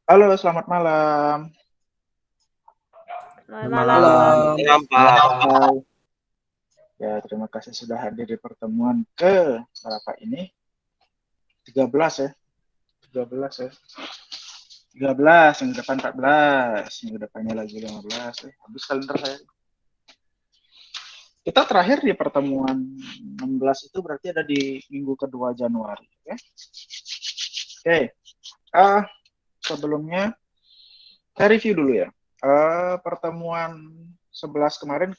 Halo, selamat malam. Selamat Malam. malam. Malam, Pak. Hai. Ya, terima kasih sudah hadir di pertemuan ke berapa ini? 13 ya. 13 ya. 13, yang depan 14, minggu depannya lagi 15 ya. Habis kalender saya. Kita terakhir di pertemuan 16 itu berarti ada di minggu kedua Januari, ya. Oke. Sebelumnya saya review dulu ya. Pertemuan 11 kemarin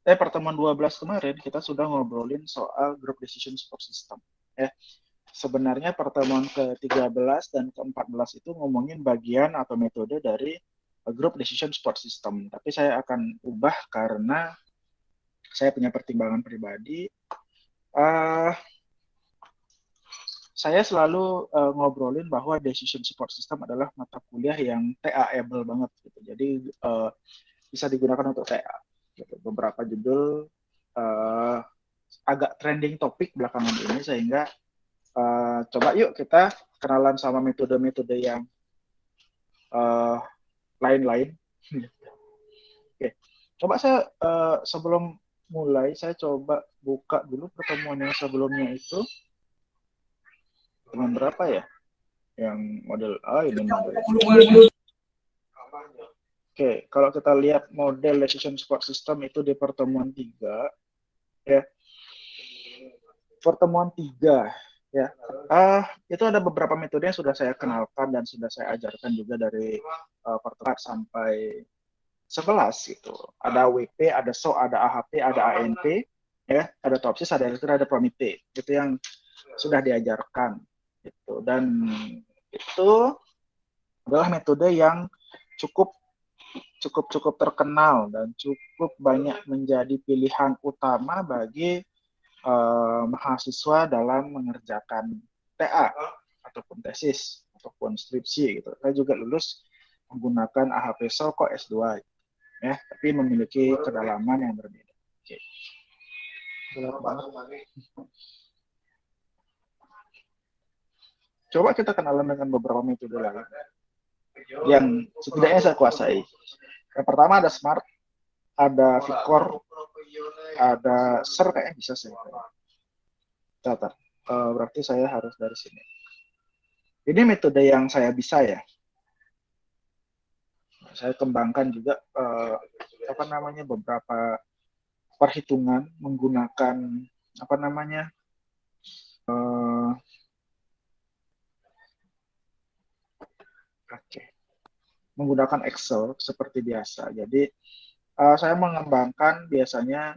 pertemuan 12 kemarin kita sudah ngobrolin soal group decision support system. Sebenarnya pertemuan ke-13 dan ke-14 itu ngomongin bagian atau metode dari group decision support system. Tapi saya akan ubah karena saya punya pertimbangan pribadi. Saya selalu ngobrolin bahwa decision support system adalah mata kuliah yang TA-able banget gitu. Jadi bisa digunakan untuk TA. Gitu. Beberapa judul agak trending topik belakangan ini sehingga coba yuk kita kenalan sama metode-metode yang lain-lain. Oke, coba saya sebelum mulai saya coba buka dulu pertemuan yang sebelumnya itu. Pertemuan berapa ya? Yang model A ini model. Oke, kalau kita lihat model decision support system itu di pertemuan 3 ya. Pertemuan 3 ya. Itu ada beberapa metode yang sudah saya kenalkan dan sudah saya ajarkan juga dari pertemuan sampai 11 gitu. Ada WP, ada SO, ada AHP, ada ANP, ya, ada Topsis, ada Elektra, ada Promite. Itu yang sudah diajarkan gitu. Dan itu adalah metode yang cukup terkenal dan cukup banyak menjadi pilihan utama bagi mahasiswa dalam mengerjakan TA ataupun tesis ataupun skripsi gitu. Saya juga lulus menggunakan AHP Soko S2 ya, tapi memiliki kedalaman yang berbeda. Oke. Coba kita kenalan dengan beberapa metode lain yang setidaknya saya kuasai. Yang pertama ada Smart, ada Vicor, ada SER kayaknya bisa sih. Catat. Berarti saya harus dari sini. Ini metode yang saya bisa ya. Saya kembangkan juga beberapa perhitungan menggunakan menggunakan Excel seperti biasa. Jadi saya mengembangkan biasanya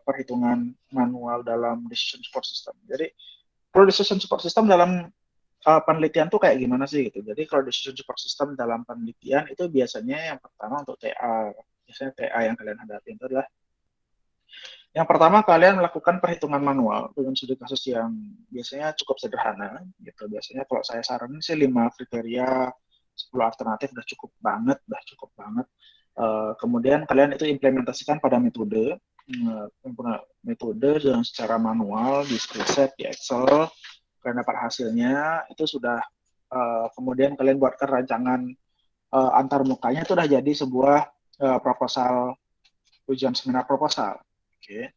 perhitungan manual dalam decision support system. Jadi kalau decision support system dalam penelitian tuh kayak gimana sih gitu. Jadi kalau decision support system dalam penelitian itu biasanya yang pertama untuk TA. Biasanya TA yang kalian hadapi itu adalah yang pertama kalian melakukan perhitungan manual dengan studi kasus yang biasanya cukup sederhana gitu. Biasanya kalau saya saranin sih 5 kriteria, 10 alternatif udah cukup banget. Kemudian kalian itu implementasikan pada metode yang secara manual di spreadsheet, di Excel. Kalian dapat hasilnya, itu sudah kemudian kalian buatkan rancangan antar mukanya, itu sudah jadi sebuah proposal, ujian seminar proposal. Oke.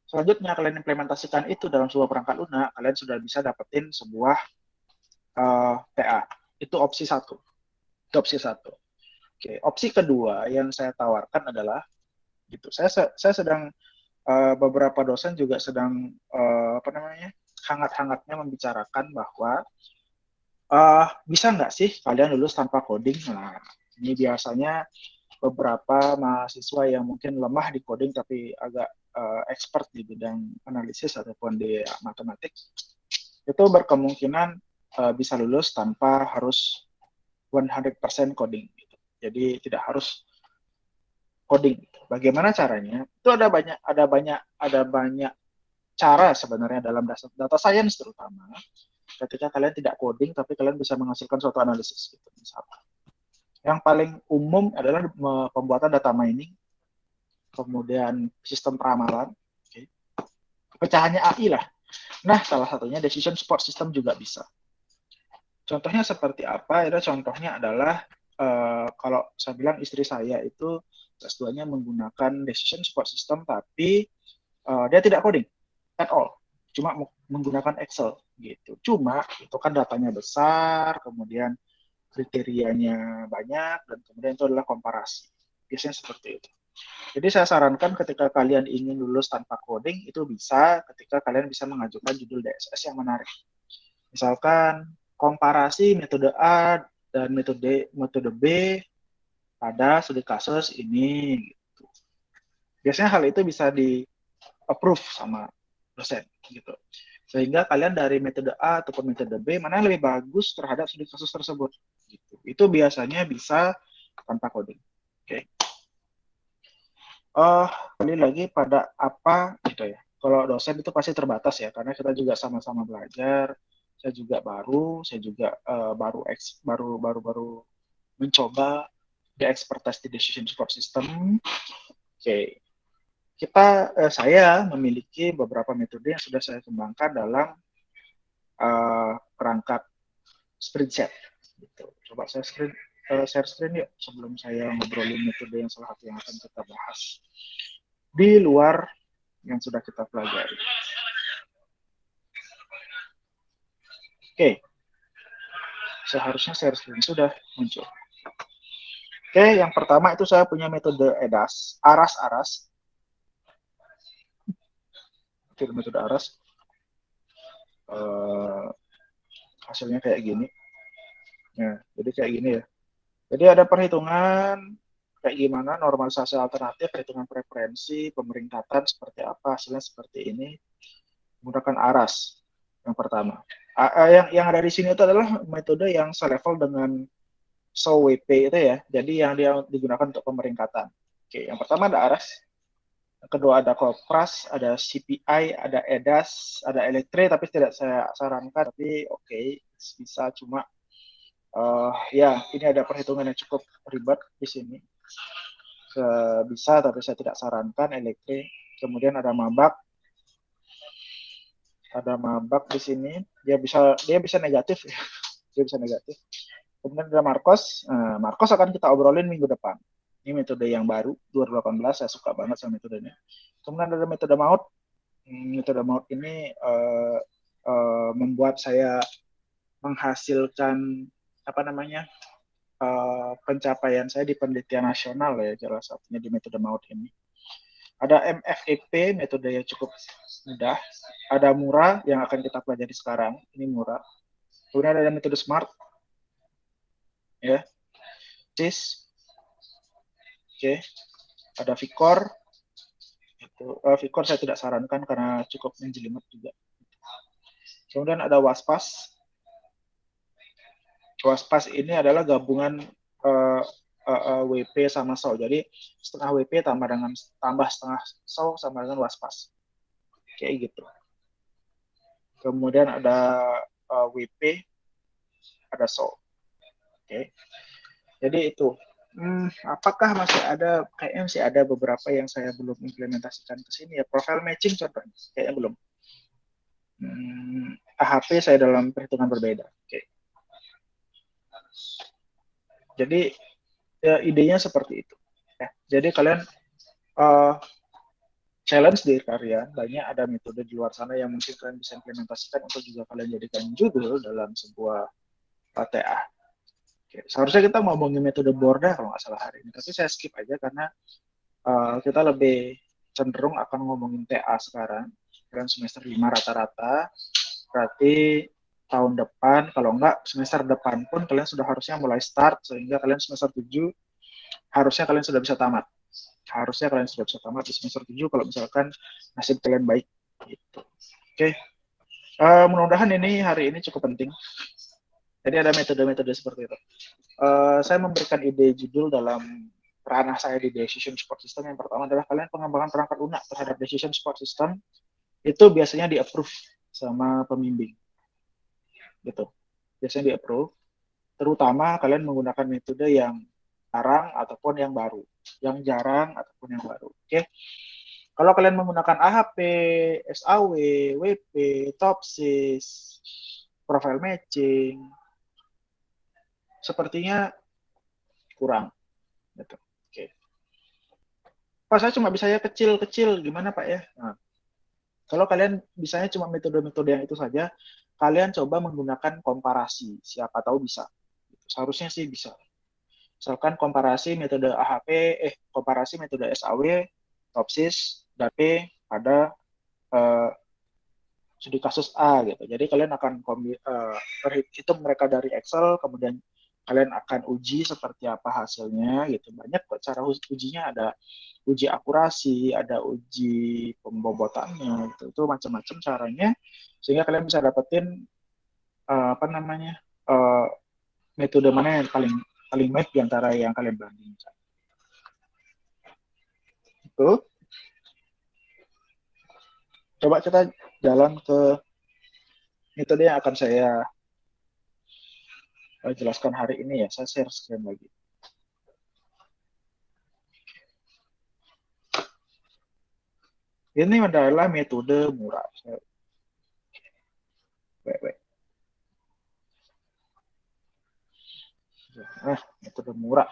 Selanjutnya kalian implementasikan itu dalam sebuah perangkat lunak, kalian sudah bisa dapetin sebuah TA. Itu opsi 1. Itu opsi 1. Oke, opsi kedua yang saya tawarkan adalah gitu. Saya sedang beberapa dosen juga sedang hangat-hangatnya membicarakan bahwa bisa nggak sih kalian lulus tanpa coding? Nah, ini biasanya beberapa mahasiswa yang mungkin lemah di coding tapi agak expert di bidang analisis ataupun di matematik itu berkemungkinan bisa lulus tanpa harus 100% coding gitu. Jadi tidak harus coding. Bagaimana caranya? Itu ada banyak cara sebenarnya dalam data science terutama. Ketika kalian tidak coding tapi kalian bisa menghasilkan suatu analisis gitu misalnya. Yang paling umum adalah pembuatan data mining, kemudian sistem peramalan, pecahannya AI lah. Nah, salah satunya decision support system juga bisa. Contohnya seperti apa? Itu contohnya adalah kalau saya bilang istri saya itu S2-nya menggunakan decision support system, tapi dia tidak coding at all, cuma menggunakan Excel gitu. Cuma itu kan datanya besar, kemudian kriterianya banyak, dan kemudian itu adalah komparasi. Biasanya seperti itu. Jadi saya sarankan ketika kalian ingin lulus tanpa coding, itu bisa ketika kalian bisa mengajukan judul DSS yang menarik. Misalkan komparasi metode A dan metode B pada studi kasus ini. Gitu. Biasanya hal itu bisa di approve sama dosen gitu. Sehingga kalian dari metode A ataupun metode B mana yang lebih bagus terhadap studi kasus tersebut. Gitu. Itu biasanya bisa tanpa coding. Oke. Okay. Kembali lagi pada apa gitu ya. Kalau dosen itu pasti terbatas ya, karena kita juga sama-sama belajar. Saya juga saya juga baru mencoba di expertise di decision support system. Oke, saya memiliki beberapa metode yang sudah saya kembangkan dalam perangkat sprint set. Gitu. Coba saya share screen yuk sebelum saya ngobrolin metode yang salah satu yang akan kita bahas di luar yang sudah kita pelajari. Oke, seharusnya share screen sudah muncul. Oke, yang pertama itu saya punya metode EDAS, aras-aras. Metode aras. Hasilnya kayak gini. Nah, jadi kayak gini ya. Jadi ada perhitungan kayak gimana normalisasi alternatif, perhitungan preferensi, pemeringkatan seperti apa, hasilnya seperti ini. Menggunakan aras yang pertama. Yang ada di sini itu adalah metode yang selevel dengan SOWP itu ya. Jadi yang dia digunakan untuk pemeringkatan. Oke, yang pertama ada aras. Yang kedua ada kopras, ada CPI, ada EDAS, ada Elektre, tapi tidak saya sarankan. Tapi oke, bisa cuma ya ini ada perhitungan yang cukup ribet di sini. Bisa, tapi saya tidak sarankan Elektre. Kemudian ada mabak. Ada mabak di sini. Dia bisa negatif ya. Dia bisa negatif. Kemudian ada Marcos. Nah, Marcos akan kita obrolin minggu depan. Ini metode yang baru 2018. Saya suka banget sama metodenya. Kemudian ada metode maut. Metode maut ini membuat saya menghasilkan apa namanya pencapaian saya di penelitian nasional ya, salah satunya di metode maut ini. Ada MFEP, metode yang cukup mudah. Ada murah yang akan kita pelajari sekarang. Ini murah. Kemudian ada metode smart, ya, CIS, oke. Ada Vicor. Vicor saya tidak sarankan karena cukup menjelimet juga. Kemudian ada Waspas. Waspas ini adalah gabungan WP sama SOW. Jadi setengah WP tambah setengah SOW sama dengan Waspas. Kayak gitu. Kemudian ada WP, ada SOW. Oke. Jadi itu. Apakah kayaknya masih ada beberapa yang saya belum implementasikan ke sini ya. Profile matching contohnya, kayaknya belum. AHP saya dalam perhitungan berbeda. Oke. Jadi ya, idenya seperti itu. Ya, jadi kalian challenge di karya, banyak ada metode di luar sana yang mungkin kalian bisa implementasikan untuk juga kalian jadikan judul dalam sebuah TA. Oke, seharusnya kita ngomongin metode Borda kalau nggak salah hari ini, tapi saya skip aja karena kita lebih cenderung akan ngomongin TA sekarang. Kalian semester 5 rata-rata, berarti tahun depan, kalau enggak semester depan pun kalian sudah harusnya mulai start, sehingga kalian semester 7 harusnya kalian sudah bisa tamat. Harusnya kalian sudah bisa tamat di semester 7 kalau misalkan nasib kalian baik. Gitu. Oke. Mudah-mudahan hari ini cukup penting. Jadi ada metode-metode seperti itu. Saya memberikan ide judul dalam ranah saya di decision support system. Yang pertama adalah kalian pengembangan perangkat lunak terhadap decision support system itu biasanya di-approve sama pembimbing. Gitu. Biasanya di-approve. Terutama kalian menggunakan metode yang jarang ataupun yang baru. Yang jarang ataupun yang baru. Oke. Kalau kalian menggunakan AHP, SAW, WP, TOPSIS, profile matching, sepertinya kurang. Gitu. Oke. Pak, saya cuma bisa ya kecil-kecil, gimana Pak ya? Nah, kalau kalian bisanya cuma metode-metode yang itu saja, kalian coba menggunakan komparasi. Siapa tahu bisa. Seharusnya sih bisa. Misalkan komparasi metode AHP, komparasi metode SAW, TOPSIS, DAP pada studi kasus A gitu. Jadi kalian akan hitung mereka dari Excel, kemudian kalian akan uji seperti apa hasilnya gitu. Banyak kok cara ujinya, ada uji akurasi, ada uji pembobotannya gitu. Itu macam-macam caranya sehingga kalian bisa dapetin apa namanya? Metode mana yang paling paling baik di antara yang kalian bandingkan. Itu. Coba kita jalan ke metode yang akan saya jelaskan hari ini ya. Saya share screen lagi. Ini adalah metode murah. Metode murah.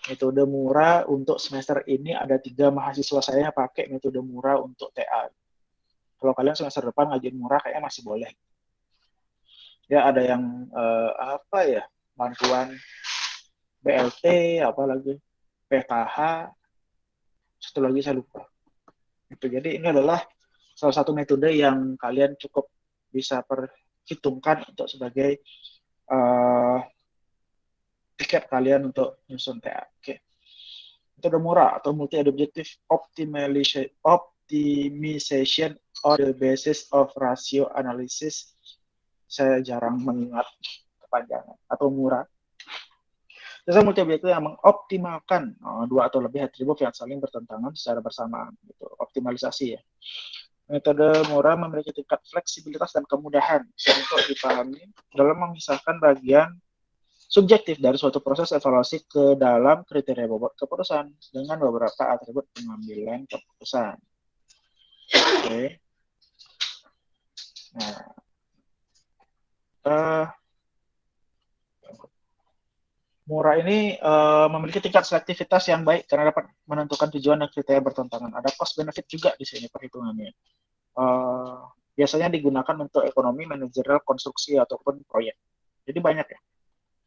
Metode murah untuk semester ini ada 3 mahasiswa saya yang pakai metode murah untuk TA. Kalau kalian semester depan ngajuin murah kayaknya masih boleh. Ya ada yang apa ya, bantuan BLT, apa lagi, PKH, satu lagi saya lupa. Itu jadi ini adalah salah satu metode yang kalian cukup bisa perhitungkan untuk sebagai tiket kalian untuk nyusun TA. Oke. Metode murah atau multi objective optimization on the basis of ratio analysis. Saya jarang mengingat kepanjangan atau murah. Sistem multi objektif yang mengoptimalkan dua atau lebih atribut yang saling bertentangan secara bersamaan. Gitu. Optimalisasi ya. Metode murah memiliki tingkat fleksibilitas dan kemudahan untuk dipahami dalam memisahkan bagian subjektif dari suatu proses evaluasi ke dalam kriteria bobot keputusan dengan beberapa atribut pengambilan keputusan. Oke. Nah, murah ini memiliki tingkat selektivitas yang baik karena dapat menentukan tujuan dan kriteria bertentangan. Ada cost benefit juga di sini perhitungannya. Biasanya digunakan untuk ekonomi, manajerial, konstruksi ataupun proyek. Jadi banyak ya.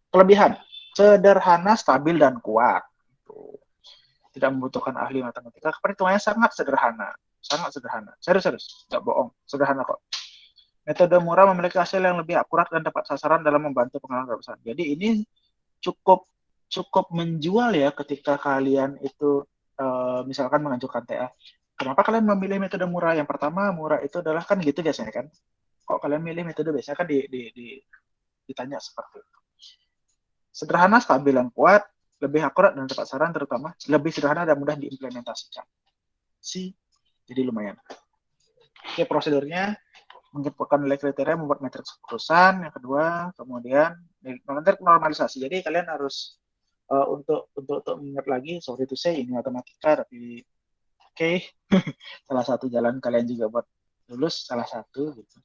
Kelebihan, sederhana, stabil, dan kuat. Tidak membutuhkan ahli matematika. Perhitungannya sangat sederhana. Sangat sederhana. Serius, nggak bohong. Sederhana kok. Metode murah memiliki hasil yang lebih akurat dan tepat sasaran dalam membantu pengalaman besar. Jadi ini cukup menjual ya ketika kalian itu misalkan mengajukan TA. Kenapa kalian memilih metode murah? Yang pertama, murah itu adalah kan gitu biasanya kan. Kok kalian milih metode biasanya kan ditanya seperti itu. Sederhana, stabil, dan kuat, lebih akurat dan tepat sasaran, terutama lebih sederhana dan mudah diimplementasikan. Jadi lumayan. Oke, prosedurnya mengumpulkan nilai kriteria, membuat matriks keputusan. Yang kedua, kemudian normalisasi. Jadi kalian harus untuk mengingat lagi, sorry to say ini matematika, tapi salah satu jalan kalian juga buat lulus, salah satu gitu.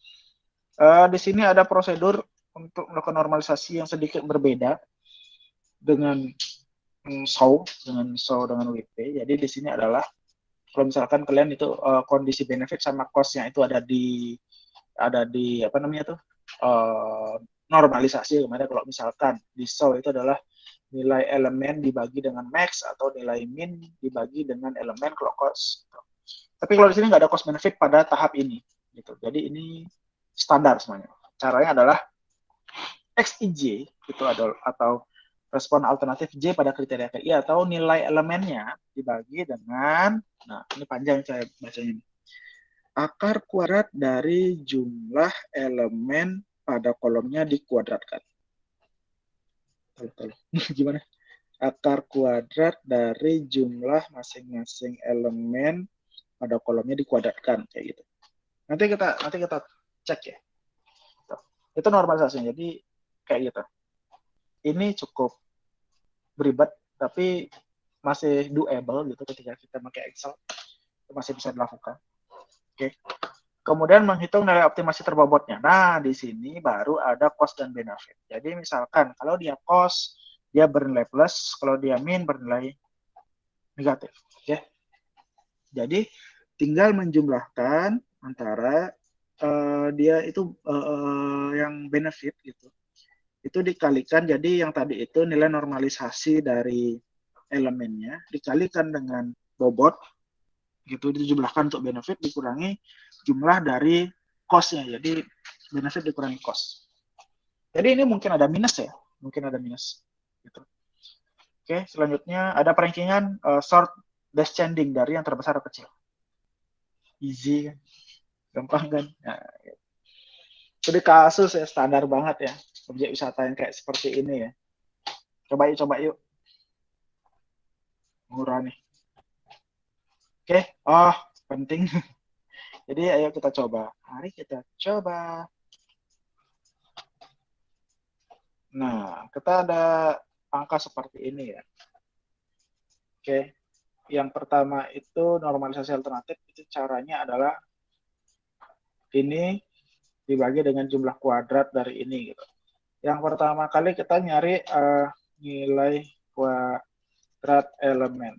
Di sini ada prosedur untuk melakukan normalisasi yang sedikit berbeda dengan dengan WP. Jadi di sini adalah kalau misalkan kalian itu kondisi benefit sama cost-nya itu ada di apa namanya tuh normalisasi. Kemudian kalau misalkan di SOW itu adalah nilai elemen dibagi dengan max atau nilai min dibagi dengan elemen kalau cost. Tapi kalau di sini nggak ada cost benefit pada tahap ini, gitu. Jadi ini standar semuanya. Caranya adalah XIJ itu atau respon alternatif J pada kriteria KI atau nilai elemennya dibagi dengan, nah ini panjang saya bacanya, akar kuadrat dari jumlah elemen pada kolomnya dikuadratkan. Gimana? Akar kuadrat dari jumlah masing-masing elemen pada kolomnya dikuadratkan kayak gitu. Nanti kita cek ya. Itu normalisasinya. Jadi kayak gitu. Ini cukup beribad tapi masih doable gitu ketika kita pakai Excel. Itu masih bisa dilakukan. Oke. Kemudian menghitung nilai optimasi terbobotnya. Nah, di sini baru ada cost dan benefit. Jadi misalkan kalau dia cost, dia bernilai plus, kalau dia min bernilai negatif. Ya. Jadi tinggal menjumlahkan antara dia itu yang benefit gitu. Itu dikalikan, jadi yang tadi itu nilai normalisasi dari elemennya dikalikan dengan bobot gitu, dijumlahkan untuk benefit dikurangi jumlah dari cost-nya, jadi benefit dikurangi cost. Jadi ini mungkin ada minus ya, mungkin ada minus gitu. Oke, selanjutnya ada perankingan sort descending dari yang terbesar ke kecil. Easy kan, gampang kan. Nah, itu kasus ya, standar banget ya objek wisata yang kayak seperti ini ya. Coba yuk murah nih. Oke, oh penting. Jadi ayo kita coba. Mari kita coba. Nah, kita ada angka seperti ini ya. Oke, yang pertama itu normalisasi alternatif, itu caranya adalah ini dibagi dengan jumlah kuadrat dari ini gitu. Yang pertama kali kita nyari nilai kuadrat elemen.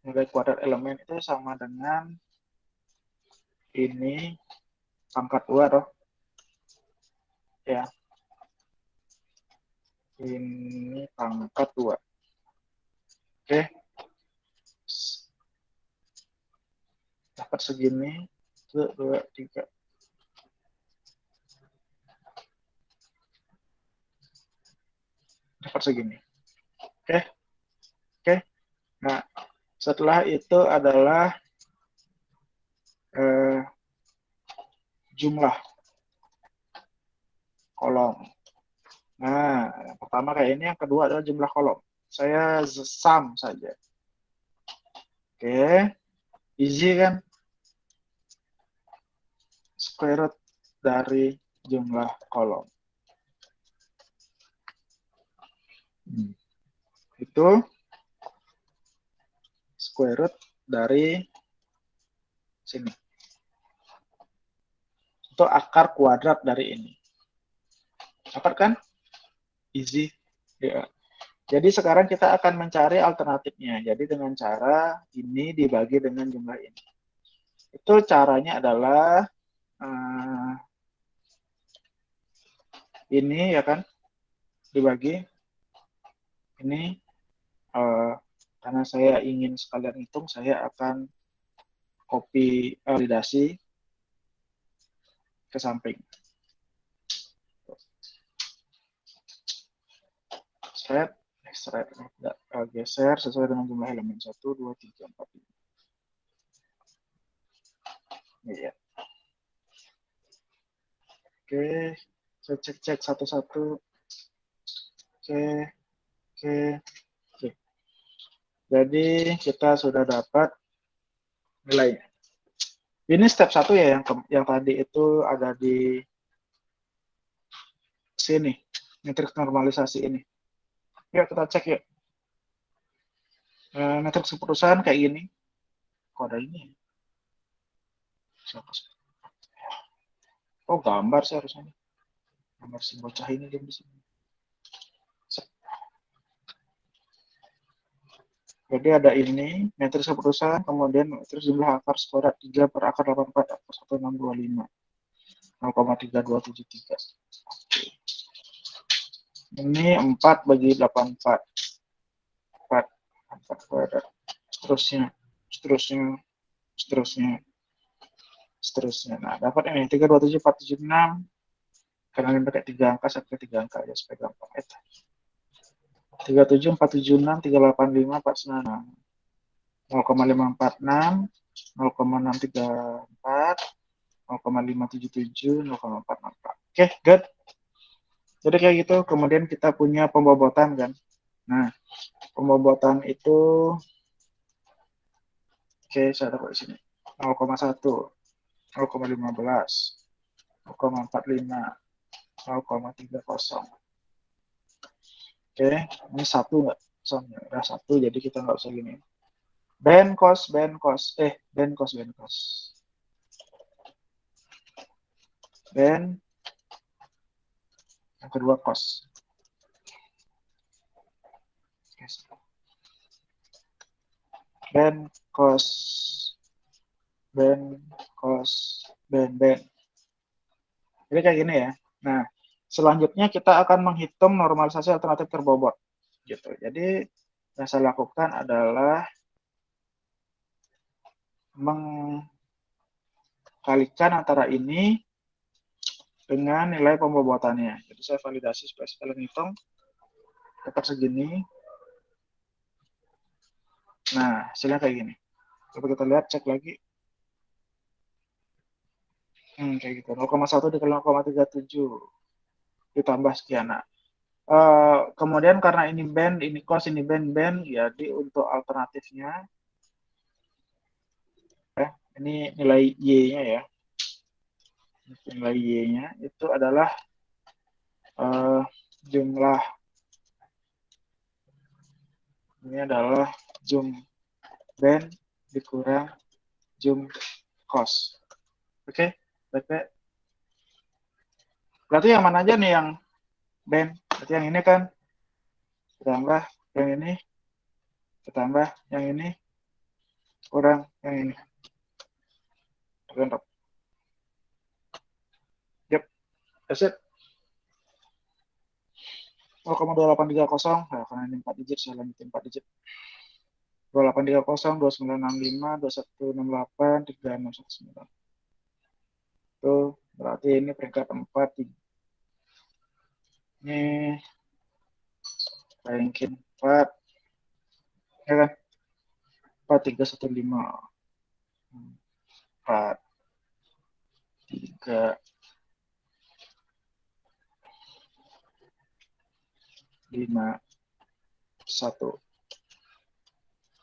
Nilai kuadrat elemen itu sama dengan ini pangkat 2 toh. Ya. Ini pangkat 2. Oke. Dapat segini. 1, 2, 3. Dapat segini. Oke. Oke. Nah, setelah itu adalah jumlah kolom. Nah, yang pertama kayak ini, yang kedua adalah jumlah kolom. Saya sum saja. Oke, easy kan? Square root dari jumlah kolom. Itu square root dari sini. Itu akar kuadrat dari ini. Dapat kan? Easy. Ya. Jadi sekarang kita akan mencari alternatifnya. Jadi dengan cara ini dibagi dengan jumlah ini. Itu caranya adalah ini ya kan, dibagi ini. Karena saya ingin sekalian hitung, saya akan copy validasi ke samping. Set, geser sesuai dengan jumlah elemen 1, 2, 3, 4, 5. Iya. Oke, saya cek satu-satu. Oke. Jadi kita sudah dapat nilainya. Ini step 1 ya, yang tadi itu ada di sini, matriks normalisasi ini. Yuk kita cek yuk. Matriks keputusan kayak gini. Kok ada ini? Oh, gambar sih harusnya. Gambar si bocah ini dia di sini. Jadi ada ini, matriks keputusan, kemudian matriks jumlah akar skuadrat 3 per akar 84 akar 1625. 0,3273. Ini 4 bagi 84. 4 kuadrat. Seterusnya. Nah, dapat ini 327476. Karena ini pakai 3 angka, saya pakai 3 angka ya supaya gampang. 37476 385 496. 0,546, 0,634, 0,577, 0,464. Oke, good. Jadi kayak gitu, kemudian kita punya pembobotan kan. Nah, pembobotan itu oke, saya taruh di sini. 0,1, 0,15, 0,45, 0,30. Oke, ini 1 nggak? Udah 1, jadi kita nggak usah gini. Band cost. band, yang kedua cost. Band, cost, band, cost, band. Jadi kayak gini ya. Nah, selanjutnya kita akan menghitung normalisasi alternatif terbobot. Gitu. Jadi yang saya lakukan adalah mengkalikan antara ini dengan nilai pembobotannya. Jadi saya validasi supaya sekalian hitung tetap segini. Nah, hasilnya kayak gini. Coba kita lihat, cek lagi. Kayak gitu. 0,1 dikali 0,37 ditambah sekian. Nah, kemudian karena ini band, ini cost, ini band, jadi untuk alternatifnya, ini nilai Y-nya ya. Nilai Y-nya itu adalah jumlah, ini adalah jum band dikurang jum cost. Oke, baik. Berarti yang mana aja nih yang band? Berarti yang ini kan ditambah yang ini, ditambah yang ini, kurang yang ini. Tetap. Yep, that's it. 0,2830, nah, karena ini 4 digit, saya lanjutin 4 digit. 2830, 2965, 2168, 3619. Itu berarti ini peringkat 4. Ini ranking 4. Ya kan? 4315. 4, 3, 5, 1,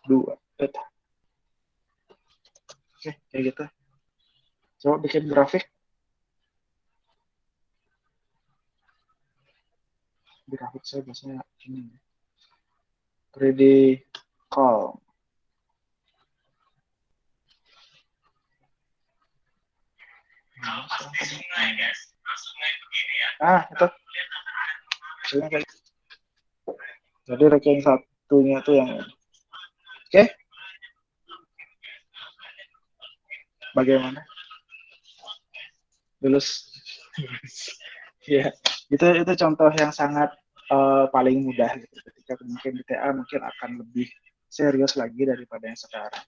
2. Oke, kayak gitu. Coba bikin grafik. Grafik saya biasanya ini. Critical. Itu. Jadi ranking satunya itu yang ini. Oke. Bagaimana? Lulus. Ya, itu contoh yang sangat paling mudah gitu. Ketika mungkin di TA mungkin akan lebih serius lagi daripada yang sekarang.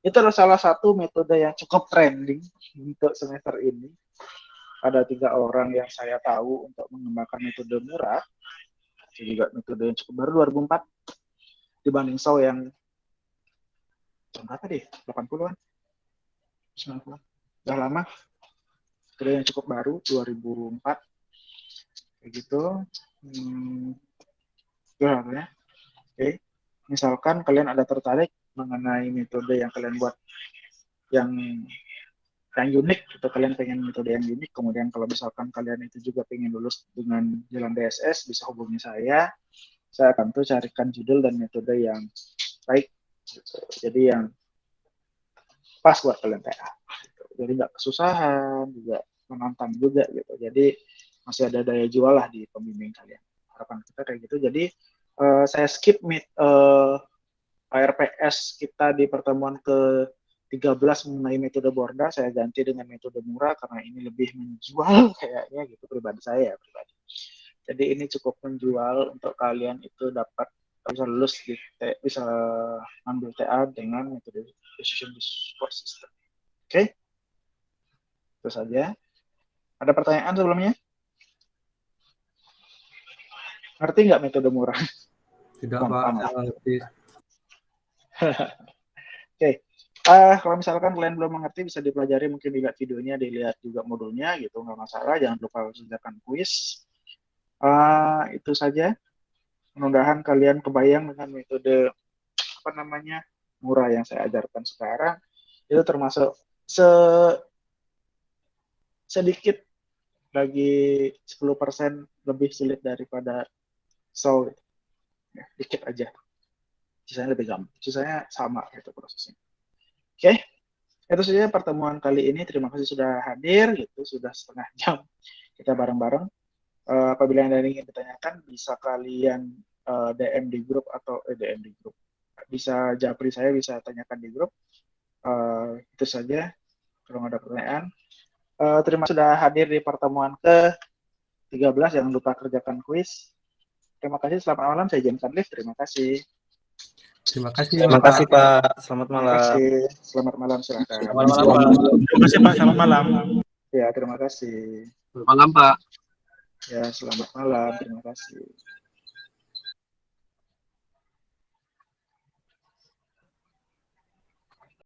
Itu adalah salah satu metode yang cukup trending untuk semester ini. Ada 3 orang yang saya tahu untuk mengembangkan metode murah. Itu juga metode yang cukup baru 2004 dibanding Shaw yang berapa deh? 80-an? 90-an? Udah lama. Metode yang cukup baru 2004. Kayak gitu. Ya. Oke. Misalkan kalian ada tertarik mengenai metode yang kalian buat yang unik, atau kalian pengen metode yang unik, kemudian kalau misalkan kalian itu juga pengen lulus dengan jalan DSS, bisa hubungi saya akan tuh carikan judul dan metode yang baik, gitu. Jadi yang pas buat kalian TA, gitu. Jadi nggak kesusahan, juga menantang juga gitu, jadi masih ada daya jual lah di pembimbing kalian, harapan kita kayak gitu. Jadi saya skip ARPS kita di pertemuan ke-13 mengenai metode Borda, saya ganti dengan metode murah karena ini lebih menjual kayaknya gitu, pribadi saya pribadi. Jadi ini cukup menjual untuk kalian itu dapat bisa lulus di bisa ambil TA dengan metode decision support system. Oke, itu saja. Ada pertanyaan sebelumnya? Ngerti nggak metode murah? Tidak, Pak. Saya ngerti. Oke. Kalau misalkan kalian belum mengerti, bisa dipelajari, mungkin dilihat videonya, dilihat juga modulnya gitu, nggak masalah. Jangan lupa selesaikan kuis. Itu saja. Mudah-mudahan kalian kebayang dengan metode murah yang saya ajarkan sekarang. Itu termasuk sedikit bagi 10% lebih sulit daripada Soul. Ya, dikit aja. Sisanya lebih gampang. Sisanya sama gitu prosesnya. Oke. Itu saja pertemuan kali ini. Terima kasih sudah hadir, gitu. Sudah setengah jam kita bareng-bareng. Apabila Anda ingin ditanyakan, bisa kalian DM di grup atau DM di grup. Bisa japri saya, bisa tanyakan di grup. Itu saja. Kalau ada pertanyaan. Terima kasih sudah hadir di pertemuan ke-13. Jangan lupa kerjakan kuis. Terima kasih. Selamat malam. Saya Jenkan Liv. Terima kasih. Terima kasih, Terima kasih, Pak. Selamat Terima malam. kasih. Selamat malam. Silakan. Selamat malam, Pak. Terima kasih Pak, selamat malam. Ya, terima kasih. Selamat malam, Pak. Ya, selamat malam. Terima kasih.